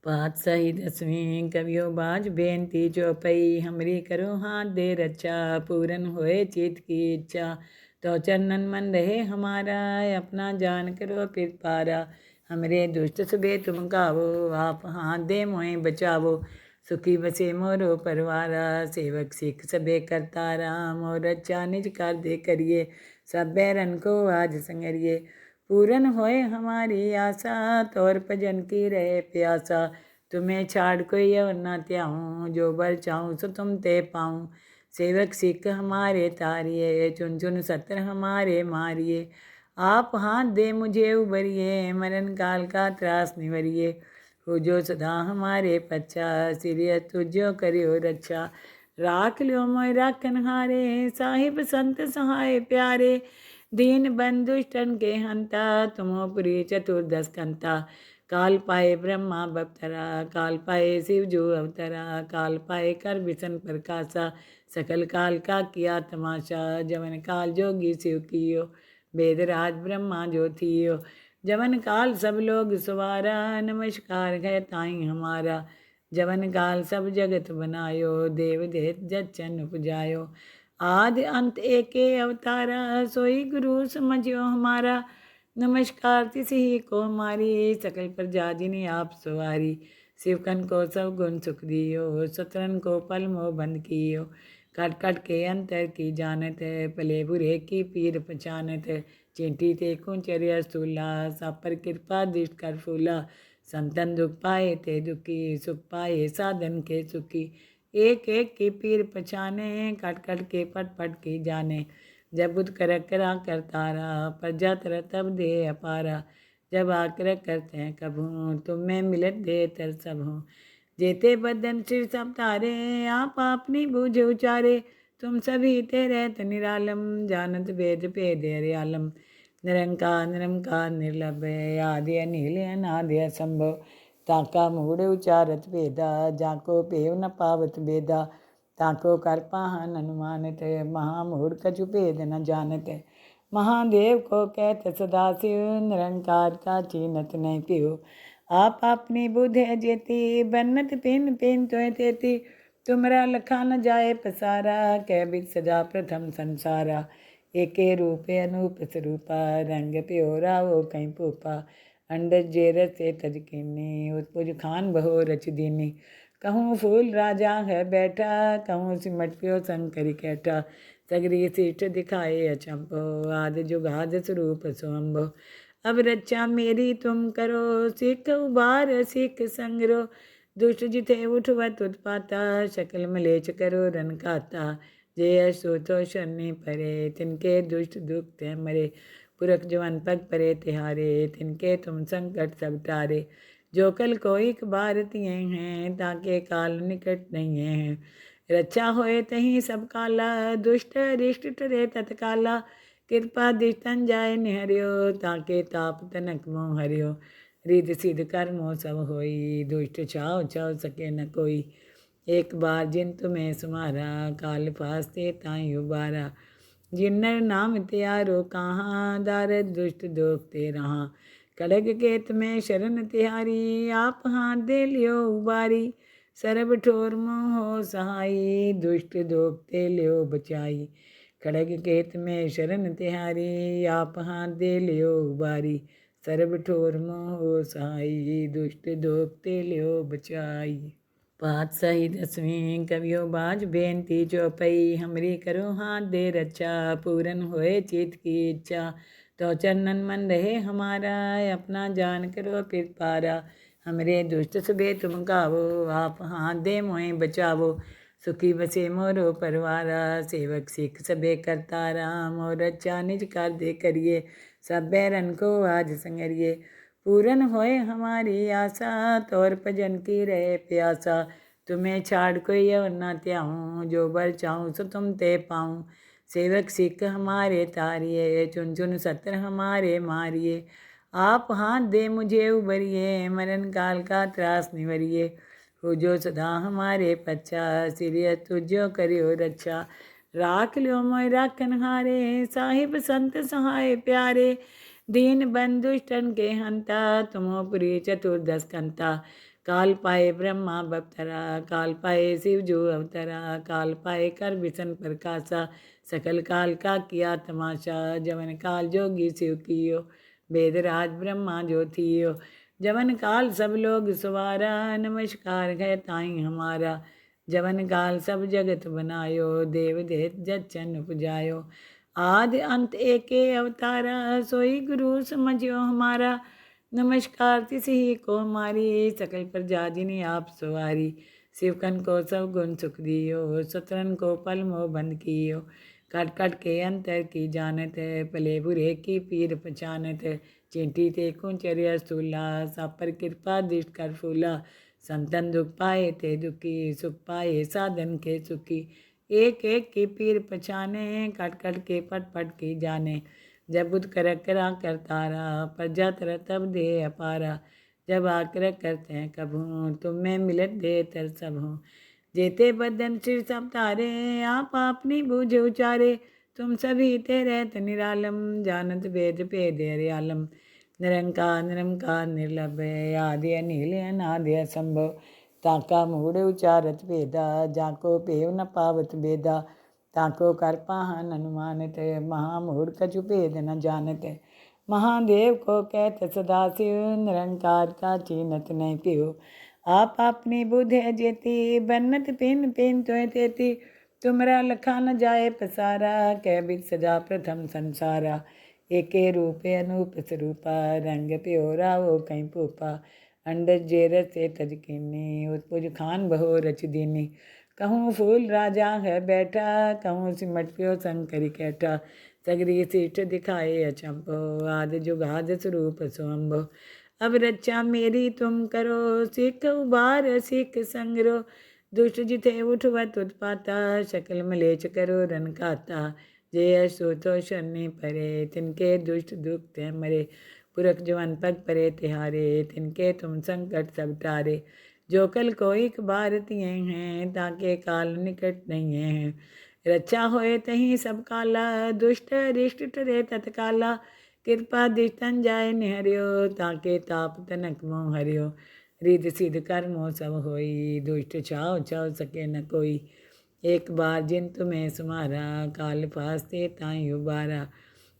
पात सही दसवीं कवियो बाज बेनती चौपई हमरी करो हाथ दे रक्षा पूरन होए चित की इच्छा तो चरणन मन रहे हमारा अपना जान करो फिर पारा हमरे दुष्ट सबे तुम गावो आप हाथ दे मोए बचावो सुखी बसे मोरो परवारा सेवक सिख सबे करतारा मोर अच्छा निज कर दे करिए सब बैरन को आज संगरिए पूरन होए हमारी आशा तौर भजन की रहे प्यासा तुम्हें छाड़ कोई और ना त्याऊँ जो बर चाहूँ सो तुम ते पाऊँ सेवक सिख हमारे तारिये चुन चुन सत्र हमारे मारिए आप हाथ दे मुझे उबरिए मरण काल का त्रास निवरिए हो जो सदा हमारे पच्चा सिरिय तुझो करियो रक्षा राख लियो मोय राखन हारे साहिब संत सहाय प्यारे दीन बंधुष्टन के हंता तुमो पुरी चतुर्दश कंता काल पाए ब्रह्मा बप्तरा काल पाए शिव जो अवतरा काल पाए कर विसन प्रकाशा सकल काल का किया तमाशा जवन काल जोगी शिव कियो वेद राज ब्रह्मा जो थियो जवन काल सब लोग सवारा नमस्कार है ताई हमारा जवन काल सब जगत बनायो देव देत जचन उपजायो आदि अंत एके अवतारा सोई गुरु समझियो हमारा नमस्कार तिसि को हमारी सकल प्रजा जिन्हें आप सवारी शिवकन को सब गुण सुख दियो सतरन को पल मोह बंद कियो कट कट के अंतर की जानत पले बुरे की पीर पहचानत चिंटी ते कुंचर्य स्थूला सब पर कृपा दृष्ट कर फूला संतन दुख पाए ते दुखी सुख पाए साधन के सुखी एक एक की पीर पहचाने कट कट के पट पट की जाने जब बुद्ध कर करा करतारा प्रजा तर तब दे अपारा जब आकर करते हैं कभू तुम्हें मिलत दे तर सब हो जेते बदन सिर सब तारे आप अपनी बूझ उचारे तुम सभी तेरे निरालम जानत वेद पेद आलम निरंकार निर्लभ आदि अनिल अनादि असंभव ताका मूढ़ उचारत वेदा जाको पेव न पावत वेदा ताको कर पाहन अनुमानित महामूढ़ कछु भेद न जानत महादेव को कहत सदाशिव निरंकार का चीनत नहीं पियो आप अपनी बुध है जेती बन्नत पिन पिन तो तेती तुमरा लखा न जाए पसारा कह बिद सदा प्रथम संसारा एके रूपे अनूप स्वरूपा रंग प्योरा वो कहीं पोपा अंडज जेरस से तज कीनी उत्पुज खान बहो रच दीनी कहूँ फूल राजा है बैठा कहूँ सिमट प्यो शंकरी कैठा सगरी सीठ दिखाए अचंभो आद जुगाद स्वरूप स्वंभो अब रक्षा मेरी तुम करो सिख उबार सिख संगरो दुष्ट जिथे उठवत उत्पाता शकल मलेच करो रन खाता जय सोतो शनि परे तिनके दुष्ट दुख ते मरे पुरख जवन पग परे तिहारे तिनके तुम संकट सब तारे जो कल कोई भारतीय हैं ताके काल निकट नहीं है रक्षा होए तहीं सब काला दुष्ट रिष्ट टरे तत्काला कृपा दिष्टन जाय निहरियो ताके ताप तनक मोह हरियो रिद सिद्ध कर्मो सब होई दुष्ट छाव छाव सके न कोई एक बार जिन तुम्हें सुमारा काल फास्ते ताई उबारा जिन्नर नाम त्यारो कहाँ दारद दुष्ट दोखते रहा खड़ग केत में शरण तिहारी आप हाथ दे लियो उबारी सरब ठोर मोह सहाई दुष्ट दोखते लियो बचाई खड़ग केत में शरण तिहारी आप हाथ दे लियो उबारी सरब ठोर मोह सहाई दुष्ट दोखते लियो बचाई पात सही दसवीं कवियो बाज बेनती चौपई हमरी करो हाथ दे रक्षा पूरन होए चित की इच्छा तो चरणन मन रहे हमारा अपना जान करो फिर पारा हमरे दुष्ट सबे तुम गावो आप हाथ दे मोए बचावो सुखी बसे मोरो परवारा सेवक सिख सबे करतारा मोर अच्छा निज कर दे करिए सब बैरन को आज संगरिए पूरन होए हमारी आशा तौर भजन की रहे प्यासा तुम्हें छाड़ कोई और ना त्याऊँ जो बर चाहूँ सो तुम ते पाऊँ सेवक सिख हमारे तारिये चुन चुन सत्र हमारे मारिए आप हाथ दे मुझे उबरिए मरण काल का त्रास निवरिए हो जो सदा हमारे पच्चा सिरिय तुझो करियो रक्षा राख लियो मोय राखन हारे साहिब संत सहाय प्यारे दीन बंधुष्टन के हंता तुमो पुरी चतुर्दश कंता काल पाए ब्रह्मा बपतरा, काल पाए शिव जो अवतरा, काल पाए कर विसन प्रकाशा, सकल काल का किया तमाशा, जवन काल जोगी शिव कियो, वेद राज ब्रह्मा जो थियो, जवन काल सब लोग सवारा, नमस्कार है ताई हमारा, जवन काल सब जगत बनायो, देव देत जचन उपजायो, आदि अंत एके अवतारा, सोई गुरु समझियो हमारा, नमस्कार तिसि को हमारी, सकल प्रजा जिनि आप सवारी, शिवकन को सब गुण सुख दियो, सतरन को पल मोह बंद कियो, कट कट के अंतर की जानत, भले बुरे की पीर पहचानत, चिंटी ते कुंचर्य स्थूला, सब पर कृपा दृष्ट कर फूला, संतन दुख पाए ते दुखी, सुख पाए साधन के सुखी, एक एक की पीर पहचाने, कट कट के पट पट की जाने, जब बुद्ध कर करा करतारा, प्रजा तर तब दे अपारा, जब आकर करते हैं कभू, तुम में मिलत दे तर सब हूँ, जेते बदन सिर सब तारे, आप अपनी बूझ उचारे, तुम सभी तेरे निरालम, जानत वेद भेद हरियालम, निरंकार निरंकार निर्लभ, आदि अनिल अनादि असंभव, ताका मूढ़ उचारत वेदा, जाको पेव न पावत वेदा, ताको कर पाहन अनुमानित, महामूढ़ कछु भेद न जानत, महादेव को कहत सदाशिव, निरंकार का चीनत नहीं पियो, आप अपनी बुध है जेती, बन्नत पिन पिन तो तेती, तुमरा लखा न जाए पसारा, कह बिद सजा प्रथम संसारा, एके रूपे अनूप स्वरूपा, रंग प्योरा वो कहीं पूपा, अंडज जेरस से तज कीनी, उत्पुज खान बहो रच दीनी, कहूँ फूल राजा है बैठा, कहूँ सिमट प्यो शंकरी कैठा, सगरी शिष्ट दिखाए अचंभो, आदि जुगाद स्वरूप स्वंभो, अब रक्षा मेरी तुम करो, सिख उबार सिख संगरो, दुष्ट जिथे उठवत उत्पाता, शकल मलेच करो रन खाता, जय सोतो शनि परे, तिनके दुष्ट दुख ते मरे, पुरख जवन पग परे तिहारे, तिनके तुम संकट सब टारे, जो कल को एक बार तिये हैं, ताके काल निकट नहीं है, रक्षा होए तहीं सब काला, दुष्ट रिष्ट टरे तत्काला, कृपा दिष्टन जाय निहरियो, ताके ताप तनक मोह हरियो, रिद सिद्ध कर्मो सब होई, दुष्ट छाव छाव सके न कोई, एक बार जिन तुम्हें सुमारा, काल फास्ते ताई उबारा,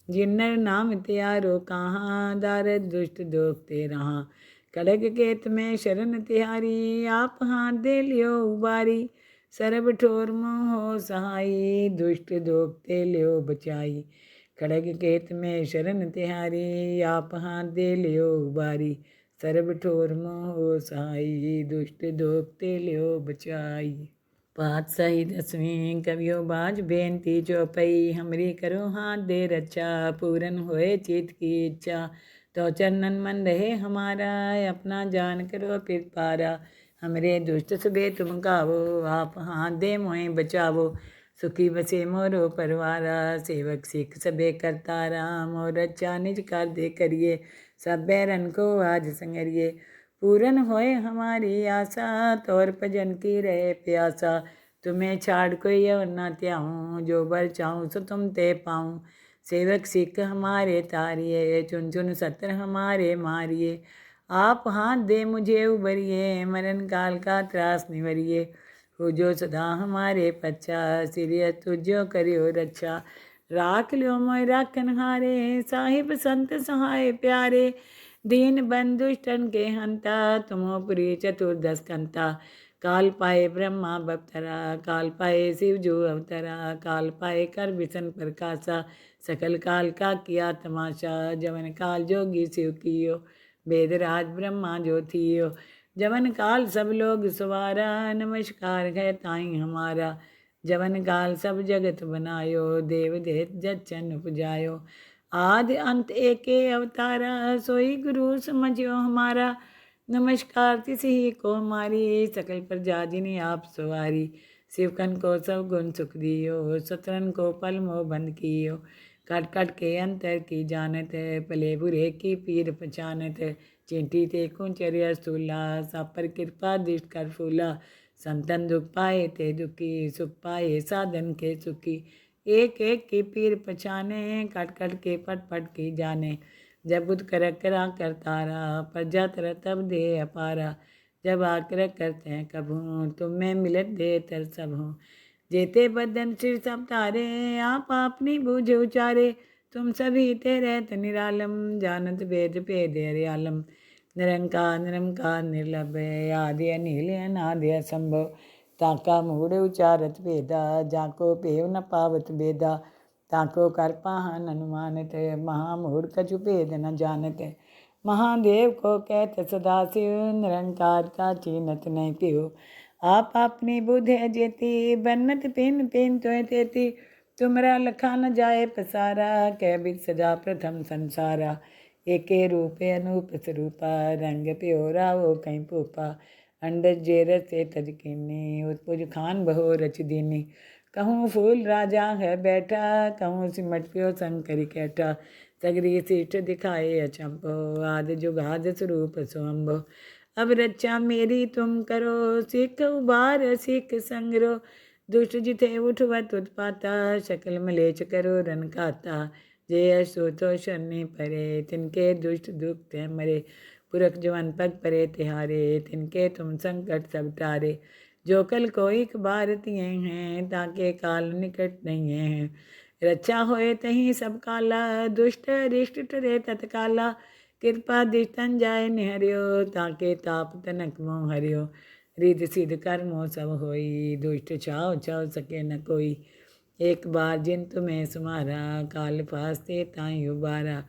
जिन्नर नाम त्यारो कहाँ, दारद दुष्ट दोख ते रहा, खड़ग केत में शरण तिहारी, आप हाथ दे लियो उबारी, सरब ठोर मोह सहाई, दुष्ट दोख ते लियो बचाई, खड़ग केत में शरण तिहारी, आप हाथ दे लियो उबारी, सरब ठोर मोह सहाई, दुष्ट दोख ते लियो बचाई। पातशाही दसवीं कवियो बाज बेनती चौपई, हमरी करो हाथ दे रक्षा, पूरन होए चित की इच्छा, तो चरणन मन रहे हमारा, अपना जान करो फिर पारा, हमरे दुष्ट सबे तुम गावो, आप हाथ दे मोहे बचावो, सुखी बसे मोरो परवारा, सेवक सिख सबे करतारा, मोर रक्षा निज कर दे करिए, सब बैरन को आज संगरिए, पूरन होए हमारी आशा, तौर भजन की रहे प्यासा, तुम्हें छाड़ कोई और न त्याऊँ, जो बर चाहूँ सो तुम ते पाऊँ, सेवक सिख हमारे तारिये, चुन चुन सत्र हमारे मारिए, आप हाथ दे मुझे उबरिए, मरण काल का त्रास निवरिए, हो जो सदा हमारे पच्चा, सिरिय तुझो करियो रक्षा, राख लो मोय राखन हारे, साहिब संत सहाय प्यारे, दीन बंधुष्टन के हंता, तुमोपुरी चतुर्दश कंता, काल पाए ब्रह्मा बपतरा, काल पाए शिव जो अवतरा, काल पाए कर विसन प्रकाशा, सकल काल का किया तमाशा, जवन काल जोगी शिव कियो, वेद राज ब्रह्मा जो थियो, जवन काल सब लोग सवारा, नमस्कार है ताई हमारा, जवन काल सब जगत बनायो, देव देत जचन उपजायो, आदि अंत एके अवतारा, सोई गुरु समझियो हमारा, नमस्कार तिसि को हमारी, सकल प्रजा जिनि आप सवारी, शिवकन को सब गुण सुख दियो, सतरन को पल मोह बंद कियो, कट कट के अंतर की जानत, भले बुरे की पीर पहचानत, चिंटी ते कुंचर्य स्थूला, सब पर कृपा दृष्ट कर फूला, संतन दुख पाए ते दुखी, सुख पाए साधन के सुखी, एक एक की पीर पहचाने, कट कट के पट पट की जाने, जब बुद्ध कर करा करतारा, प्रजा तर तब दे अपारा, जब आग्रह करते हैं कभू तुम में मिलत दे तर सब हो। जेते बदन सिर सब तारे आप अपनी बूझ उचारे, तुम सभी ते रहत निरालम जानत वेद भेद हरियालम। निरंकार निरंकार निर्लभ आदि अनिल अनादि असंभव, ताका मूढ़ उचारत भेदा जाको पेव न पावत बेदा। ताको कर पाहन अनुमानित महामूढ़ कछु भेद न जानत। महादेव को कहत सदाशिव निरंकार का चीनत नहीं पियो। आप अपनी बुध है जेती बन्नत पिन पिन तो तेती, तुमरा लखा न जाए पसारा कै बिद सदा प्रथम संसारा। एके रूपे अनूप स्वरूपा रंग प्योरा वो कहीं पूपा। अंडज जेरस से तज कीनी उत्पुज खान बहो रच दीनी। कहूँ फूल राजा है बैठा कहूँ सिमट प्यो शंकरी कैठा। सगरी सीठ दिखाए अचंभो आद जुगाद स्वरूप स्वंभो। अब रक्षा मेरी तुम करो सिख उबार सिख संग्रो। दुष्ट जिथे उठवत उत्पाता शकल मलेच करो रन खाता। जे अशोतो शनि परे तिनके दुष्ट दुख मरे। पुरख जवन पग परे तिहारे तिनके तुम संकट सब टारे। जो कल कोई बार तिये हैं ताके काल निकट नहीं है। रक्षा होए तहीं सब काला दुष्ट रिष्ट टरे तत्काला। कृपा दिष्टन जाय निहरियो ताके ताप तनक मोह हरियो। रिद सिद्ध कर्मो सब होई दुष्ट छाव छाव सके न कोई। एक बार जिन तुम्हें सुमारा काल फास्ते ताई उबारा।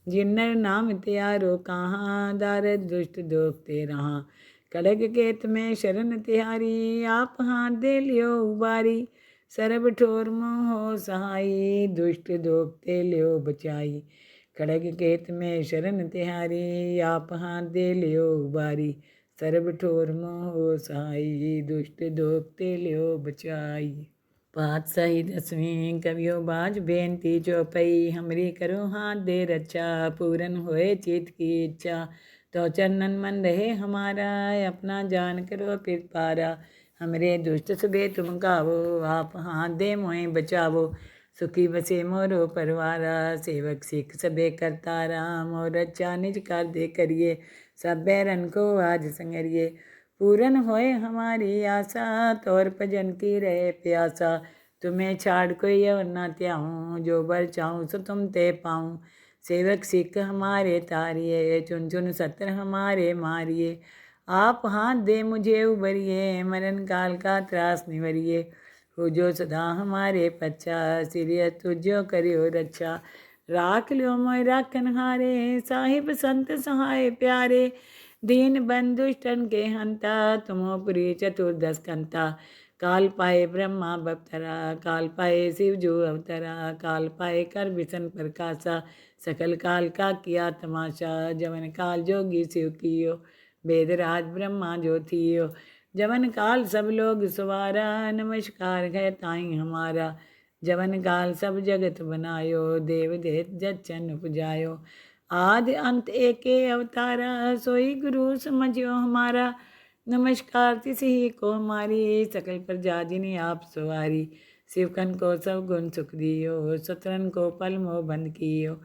जिन्नर नाम त्यारो कहाँ दारद दुष्ट दोख ते रहा। खड़ग केत में शरण तिहारी आप हाथ दे लियो उबारी। सरब ठोर मोह सहाई दुष्ट दोख ते लियो बचाई। खड़ग केत में शरण तिहारी आप हाथ दे लियो उबारी। सरब ठोर मोह सहाई दुष्ट दोख ते लियो बचाई। पातशाही दसवीं कवियो बाज बेनती चौपई। हमरी करो हाथ दे रक्षा पूरन होए चित की इच्छा। तो चरणन मन रहे हमारा अपना जान करो फिर पारा। हमरे दुष्ट सबे तुम गावो आप हाथ दे मोहे बचावो। सुखी बसे मोरो परवारा सेवक सिख सबे करतारा। मोर रक्षा निज कर दे करिए सब बैरन को आज संगरिए। पूरन होए हमारी आशा तौर भजन की रहे प्यासा। तुम्हें छाड़ कोई और ना त्याऊँ जो बर चाहूँ सो तुम ते पाऊँ। सेवक सिख हमारे तारिये चुन चुन सत्र हमारे मारिए। आप हाथ दे मुझे उबरिए मरण काल का त्रास निवरिए। हो जो सदा हमारे पच्चा सिरिय तुझो करियो रक्षा। राख लियो मोय राखन हारे साहिब संत सहाय प्यारे। दीन बंधुष्टन के हंता तुमो पुरी चतुर्दश कंता। काल पाए ब्रह्मा बप्तरा काल पाए शिव जो अवतरा। काल पाए कर विसन प्रकाशा सकल काल का किया तमाशा। जवन काल जोगी शिव कियो वेद राज ब्रह्मा जो थियो। जवन काल सब लोग सवारा नमस्कार है ताई हमारा। जवन काल सब जगत बनायो देव देत जचन उपजायो। आदि अंत एके अवतारा सोई गुरु समझियो हमारा। नमस्कार तिसी को हमारी सकल प्रजा जिनी आप सवारी। शिवकन को सब गुण सुख दियो सतरन को पल मोह बंद कियो।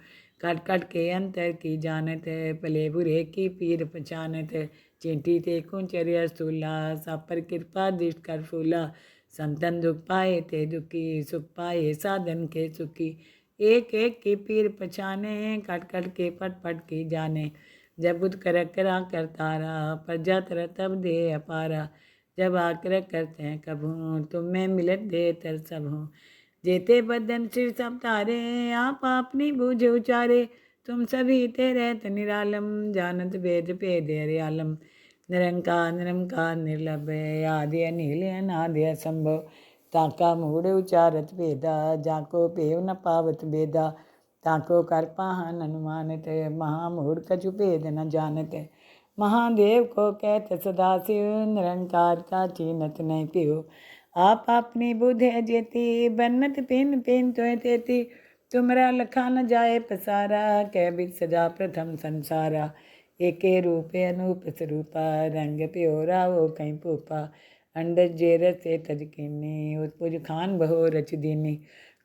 कट कट के अंतर की जानत भले बुरे की पीर पहचानत। चिंटी ते कुंचर्य स्थूला सब पर कृपा दृष्ट कर फूला। संतन दुख पाए ते दुखी सुख पाए साधन के सुखी। एक एक की पीर पछाने कट कट के पट पट की जाने। जब बुद्ध कर करा करतारा प्रजा तर तब दे अपारा। जब आग्रह करते हैं कभू तुम में मिलत दे तर सब हो। जेते बदन सिर सब तारे आप अपनी बूझ उचारे। तुम सभी ते रहत निरालम जानत वेद भेद हरियालम। निरंकार निरंकार निर्लभ आदि अनिल अनादि असंभव। ताका मूढ़ उचारत भेदा जाको पेव न पावत बेदा। ताको कर पाहन अनुमानित महामूढ़ कछु भेद न जानत। महादेव को कहत सदाशिव निरंकार का चीनत नहीं पियो। आप अपनी बुध है जेती बन्नत पिन पिन तो तेती। तुमरा लखा न जाए पसारा कै बिद सदा प्रथम संसारा। एके रूपे अनूप स्वरूपा रंग प्योरा वो कहीं पूपा। अंडज जेरस से तज कीनी उत्पुज खान बहो रच दीनी।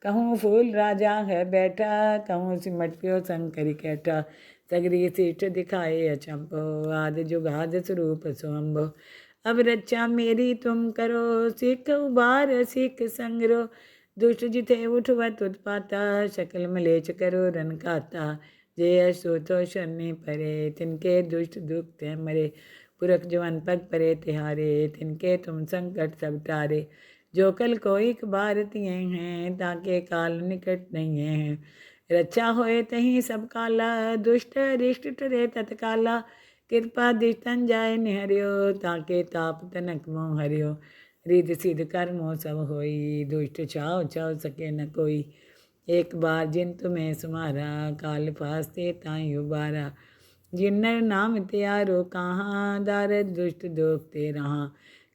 कहूँ फूल राजा है बैठा कहूँ सिमट प्यो शंकरी कैठा। सगरी सिष्ठ दिखाए अचंभो, आदि जुगाद स्वरूप स्वयंभो। अब रक्षा मेरी तुम करो, सिख उबार सिख संग्रो। दुष्ट जिथे उठवत उत्पाता, शकल मलेच करो रन खाता। जय सोतो शनि परे, तिनके दुष्ट दुख ते मरे। पुरख जवन पग परे तिहारे, तिनके तुम संकट सब टारे। जो कल कोई बार तिये हैं, ताके काल निकट नहीं है। रक्षा होए तहीं सब काला, दुष्ट रिष्ट टरे तत्काला। कृपा दिष्टन जाय निहरियो, ताके ताप तनक मोह हरियो। रिद सिद्ध कर्मो सब होई, दुष्ट छाव छाव सके न कोई। एक बार जिन तुम्हें सुमारा, काल फास्ते ताई उबारा। जिन्नर नाम त्यारो कहाँ, दारद दुष्ट दोख ते रहा।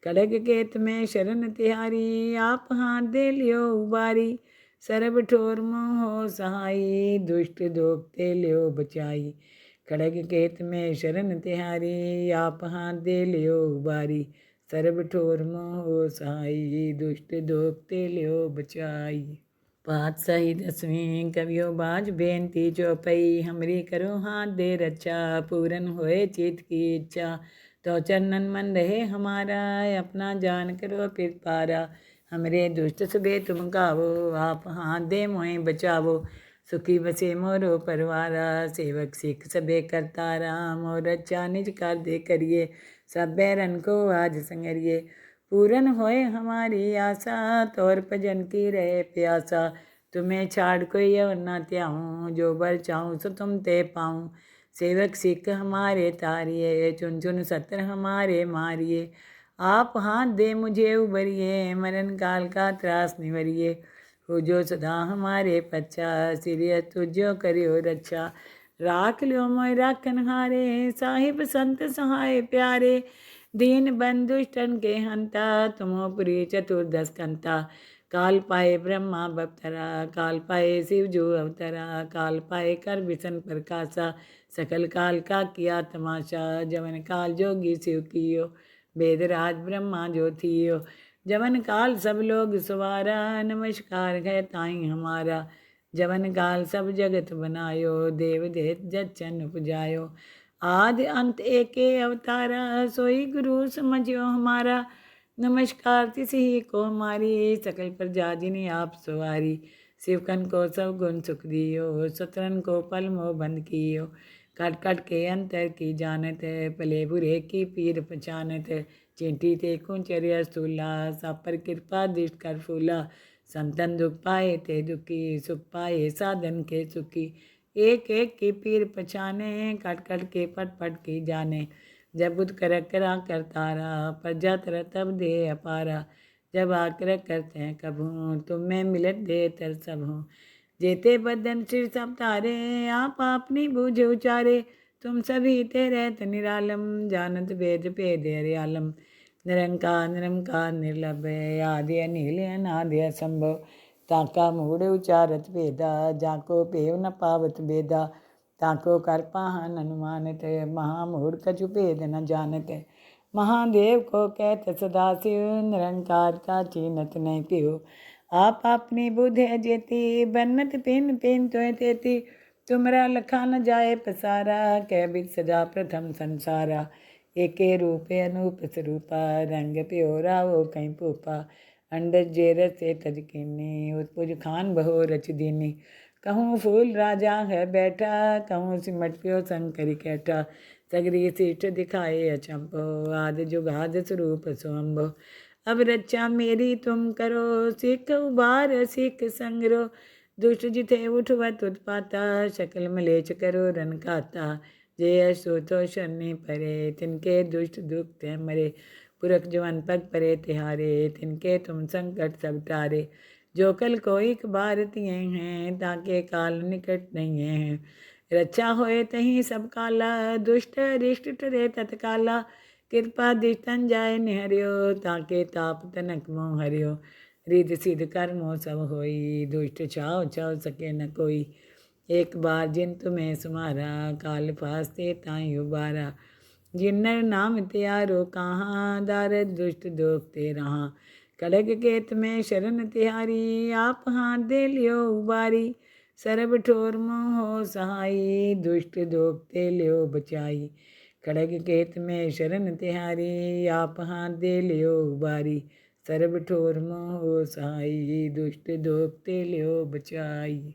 खड़ग केत में शरण तिहारी, आप हाथ दे लियो उबारी। सरब ठोर मोह सहाई, दुष्ट दोख ते लियो बचाई। खड़ग केत में शरण तिहारी, आप हाथ दे लियो उबारी। सरब ठोर मोह सहाई, दुष्ट दोख ते लियो बचाई। पातशाही दसवीं कवियो बाज बेनती चौपई, हमरी करो हाथ दे रक्षा। पूरन होए चित की इच्छा, तो चरणन मन रहे हमारा। अपना जान करो फिर पारा, हमरे दुष्ट सबे तुम गावो। आप हाथ दे मोहि बचावो, सुखी बसे मोरो परवारा। सेवक सिख सबे करतारा, मोर रक्षा निज कर दे करिए। सब बैरन को आज संगरिए, पूरन होए हमारी आशा। तोर भजन की रहे प्यासा, तुम्हें छाड़ कोई और ना त्याऊँ। जो बर चाहूँ सो तुम ते पाऊँ। सेवक सिख हमारे तारिये, चुन चुन सत्र हमारे मारिए। आप हाथ दे मुझे उबरिए, मरण काल का त्रास निवरिए। हो जो सदा हमारे पच्छा, सिरिय तुझो करियो रक्षा। राख लियो मोय राखन हारे, साहिब संत सहाय प्यारे। दीन बंधुष्टन के हंता, तुमोपुरी चतुर्दश कंता। काल पाए ब्रह्मा बप्तरा, काल पाए शिव जो अवतरा। काल पाए कर विसन प्रकाशा, सकल काल का किया तमाशा। जवन काल जोगी शिव कियो, वेदराज ब्रह्मा जो थियो। जवन काल सब लोग सवारा, नमस्कार है ताई हमारा। जवन काल सब जगत बनायो, देव देत जचन उपजायो। आदि अंत एके अवतारा, सोई गुरु समझियो हमारा। नमस्कार तिसि को हमारी, सकल प्रजा जिनि आप सवारी। शिवकन को सब गुण सुख दियो, सतरन को पल मोह बंद कियो। कट कट के अंतर की जानत, भले बुरे की पीर पहचानत। चिंटी ते कुंचर्य स्थूला, सब पर कृपा दृष्ट कर फूला। संतन दुख पाए ते दुखी, सुख पाए साधन के सुखी। एक एक की पीर पहचाने, कट कट के पट पट की जाने। जब बुद्ध कर करा करतारा, प्रजा तर तब दे अपारा। जब आकर करते हैं कभू, तुम में मिलत दे तर सब हूँ। जेते बदन सिर सब तारे, आप अपनी बूझ उचारे। तुम सभी ते रहत निरालम, जानत वेद भेद हरियालम। निरंकार निरंकार निर्लभ, आदि अनिल अनादि असंभव। ताका मूढ़ उचारत वेदा, जाको पेव न पावत वेदा। ताको कर पाहन अनुमानित, महामूढ़ कछु भेद न जानत। महादेव को कहत सदाशिव, निरंकार का चीनत नहीं पियो। आप अपनी बुध है जेती, बन्नत पिन पिन तो तेती। तुमरा लखा न जाए पसारा, कह बिद सदा प्रथम संसारा। एके रूपे अनूप स्वरूपा, रंग प्योरा वो कहीं पूपा। अंडज जेरस से तज कीनी, उत्पुज खान बहो रच दीनी। कहूँ फूल राजा है बैठा, कहूँ सिमट प्यो शंकरी कैठा। सगरी सिष्ठ दिखाए अचंभो, आदि जुगाद स्वरूप स्वयंभो। अब रक्षा मेरी तुम करो, सिख उबार सिख संग्रो। दुष्ट जिथे उठवत उत्पाता, शकल मलेच करो रन खाता। जय सोतो शनि परे, तिनके दुष्ट दुख ते मरे। पुरख जवन पग परे तिहारे, तिनके तुम संकट सब टारे। जो कल कोई बार तिये हैं, ताके काल निकट नहीं है। रक्षा होए तहीं सब काला, दुष्ट रिष्ट टरे तत्काला। कृपा दिष्टन जाय निहरियो, ताके ताप तनक मोह हरियो। रिद सिद्ध कर्मो सब होई, दुष्ट छाव छाव सके न कोई। एक बार जिन तुम्हें सुमारा, काल फास्ते ताई उबारा। जिन्नर नाम त्यारो कहाँ, दारद दुष्ट दोख ते रहा। खड़ग केत में शरण तिहारी, आप हाथ दे लियो उबारी। ਸਰਬ ਠੋਰ ਮੋਹ ਸਹਾਈ, ਦੁਸ਼ਟ ਦੋਖਤੇ ਲਿਓ ਬਚਾਈ। खड़ग केत में शरण तिहारी, आप हाथ दे लियो बारी। सर्ब ठोर मोह सहाई, दुष्ट दोखते लियो बचाई।